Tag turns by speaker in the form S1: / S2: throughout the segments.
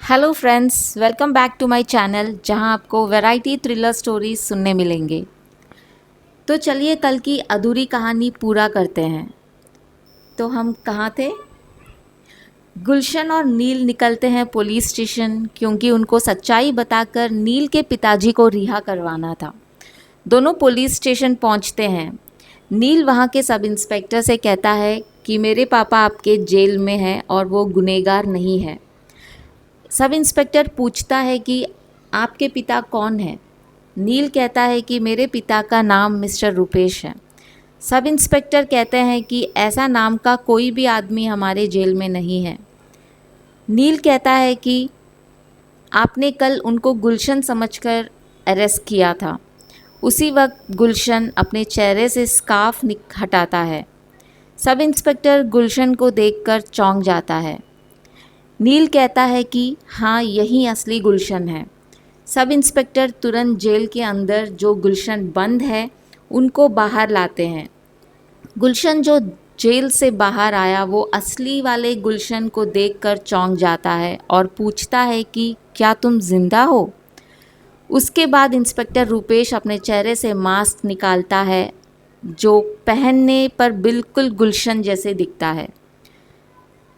S1: Hello friends, welcome back to my channel जहां आपको variety thriller stories सुनने मिलेंगे। तो चलिए कल की अधूरी कहानी पूरा करते हैं। तो हम कहाँ थे? गुलशन और नील निकलते हैं पुलिस स्टेशन क्योंकि उनको सच्चाई बताकर नील के पिताजी को रिहा करवाना था। दोनों पुलिस स्टेशन पहुंचते हैं। नील वहां के सब इंस्पेक्टर से कहता है कि मेरे पापा आपके जेल में हैं और वो गुनहगार नहीं है। सब इंस्पेक्टर पूछता है कि आपके पिता कौन हैं? नील कहता है कि मेरे पिता का नाम मिस्टर रुपेश है। सब इंस्पेक्टर कहते हैं कि ऐसा नाम का कोई भी आदमी हमारे जेल में नहीं है। नील कहता है कि आपने कल उनको गुलशन समझकर अरेस्ट किया था। उसी वक्त गुलशन अपने चेहरे से स्कार्फ हटाता है। सब इंस्पेक्टर गुलशन को देखकर चौंक जाता है। नील कहता है कि हाँ, यही असली गुलशन है। सब इंस्पेक्टर तुरंत जेल के अंदर जो गुलशन बंद है उनको बाहर लाते हैं। गुलशन जो जेल से बाहर आया वो असली वाले गुलशन को देखकर चौंक जाता है और पूछता है कि क्या तुम जिंदा हो? उसके बाद इंस्पेक्टर रुपेश अपने चेहरे से मास्क निकालता है जो पहनने पर बिल्कुल गुलशन जैसे दिखता है।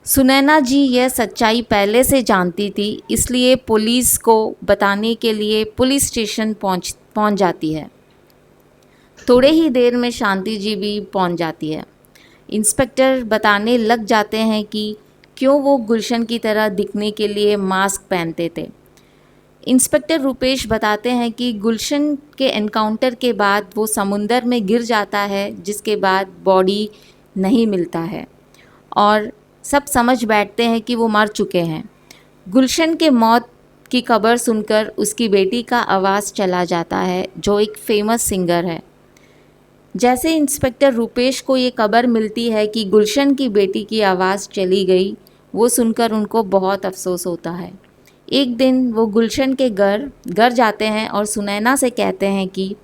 S1: सुनैना जी यह सच्चाई पहले से जानती थी, इसलिए पुलिस को बताने के लिए पुलिस स्टेशन पहुंच जाती है। थोड़े ही देर में शांति जी भी पहुंच जाती है। इंस्पेक्टर बताने लग जाते हैं कि क्यों वो गुलशन की तरह दिखने के लिए मास्क पहनते थे। इंस्पेक्टर रुपेश बताते हैं कि गुलशन के एनकाउंटर के बाद वो समुंदर में गिर जाता है, जिसके बाद बॉडी नहीं मिलता है और सब समझ बैठते हैं कि वो मर चुके हैं। गुलशन के मौत की खबर सुनकर उसकी बेटी का आवाज़ चला जाता है जो एक फेमस सिंगर है। जैसे इंस्पेक्टर रुपेश को ये खबर मिलती है कि गुलशन की बेटी की आवाज़ चली गई, वो सुनकर उनको बहुत अफसोस होता है। एक दिन वो गुलशन के घर जाते हैं और सुनैना से कहते हैं कि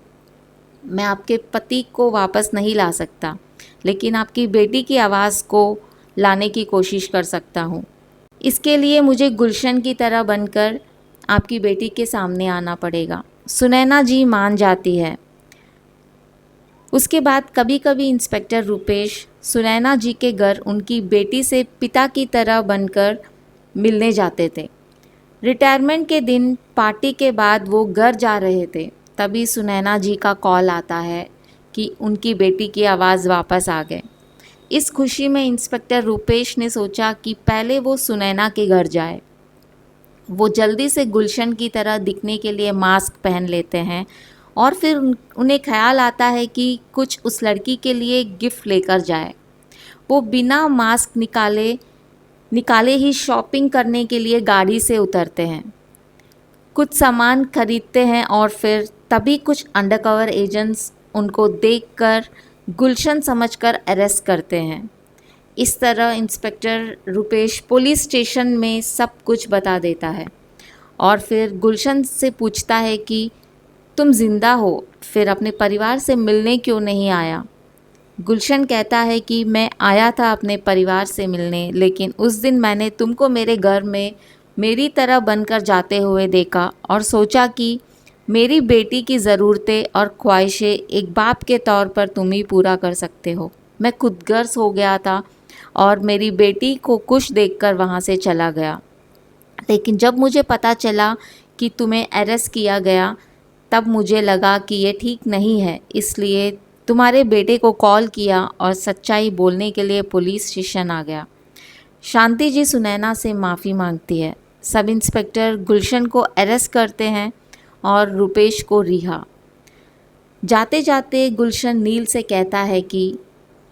S1: मैं आपके पति को वापस नहीं ला सकता, लेकिन आपकी बेटी की आवाज़ को लाने की कोशिश कर सकता हूँ। इसके लिए मुझे गुलशन की तरह बनकर आपकी बेटी के सामने आना पड़ेगा। सुनैना जी मान जाती है। उसके बाद कभी कभी इंस्पेक्टर रुपेश सुनैना जी के घर उनकी बेटी से पिता की तरह बनकर मिलने जाते थे। रिटायरमेंट के दिन पार्टी के बाद वो घर जा रहे थे, तभी सुनैना जी का कॉल आता है कि उनकी बेटी की आवाज़ वापस आ गए। इस खुशी में इंस्पेक्टर रुपेश ने सोचा कि पहले वो सुनैना के घर जाए। वो जल्दी से गुलशन की तरह दिखने के लिए मास्क पहन लेते हैं और फिर उन्हें ख्याल आता है कि कुछ उस लड़की के लिए गिफ्ट लेकर जाए। वो बिना मास्क निकाले ही शॉपिंग करने के लिए गाड़ी से उतरते हैं, कुछ सामान खरीदते हैं और फिर तभी कुछ अंडरकवर एजेंट्स उनको देखकर गुलशन समझकर अरेस्ट करते हैं। इस तरह इंस्पेक्टर रुपेश पुलिस स्टेशन में सब कुछ बता देता है और फिर गुलशन से पूछता है कि तुम जिंदा हो, फिर अपने परिवार से मिलने क्यों नहीं आया? गुलशन कहता है कि मैं आया था अपने परिवार से मिलने, लेकिन उस दिन मैंने तुमको मेरे घर में मेरी तरह बनकर जाते हुए देखा और सोचा कि मेरी बेटी की ज़रूरतें और ख्वाहिशें एक बाप के तौर पर तुम ही पूरा कर सकते हो। मैं खुदगर्ज हो गया था और मेरी बेटी को खुश देखकर वहाँ से चला गया, लेकिन जब मुझे पता चला कि तुम्हें अरेस्ट किया गया तब मुझे लगा कि ये ठीक नहीं है, इसलिए तुम्हारे बेटे को कॉल किया और सच्चाई बोलने के लिए पुलिस स्टेशन आ गया। शांति जी सुनैना से माफ़ी मांगती है। सब इंस्पेक्टर गुलशन को अरेस्ट करते हैं और रुपेश को रिहा। जाते जाते गुलशन नील से कहता है कि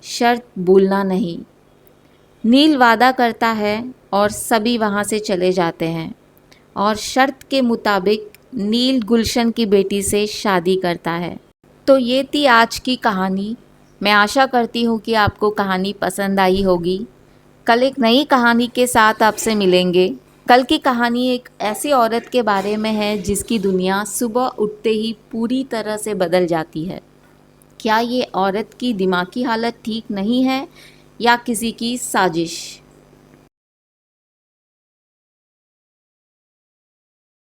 S1: शर्त भूलना नहीं। नील वादा करता है और सभी वहाँ से चले जाते हैं और शर्त के मुताबिक नील गुलशन की बेटी से शादी करता है। तो ये थी आज की कहानी। मैं आशा करती हूँ कि आपको कहानी पसंद आई होगी। कल एक नई कहानी के साथ आपसे मिलेंगे। कल की कहानी एक ऐसी औरत के बारे में है जिसकी दुनिया सुबह उठते ही पूरी तरह से बदल जाती है। क्या ये औरत की दिमागी हालत ठीक नहीं है या किसी की साजिश?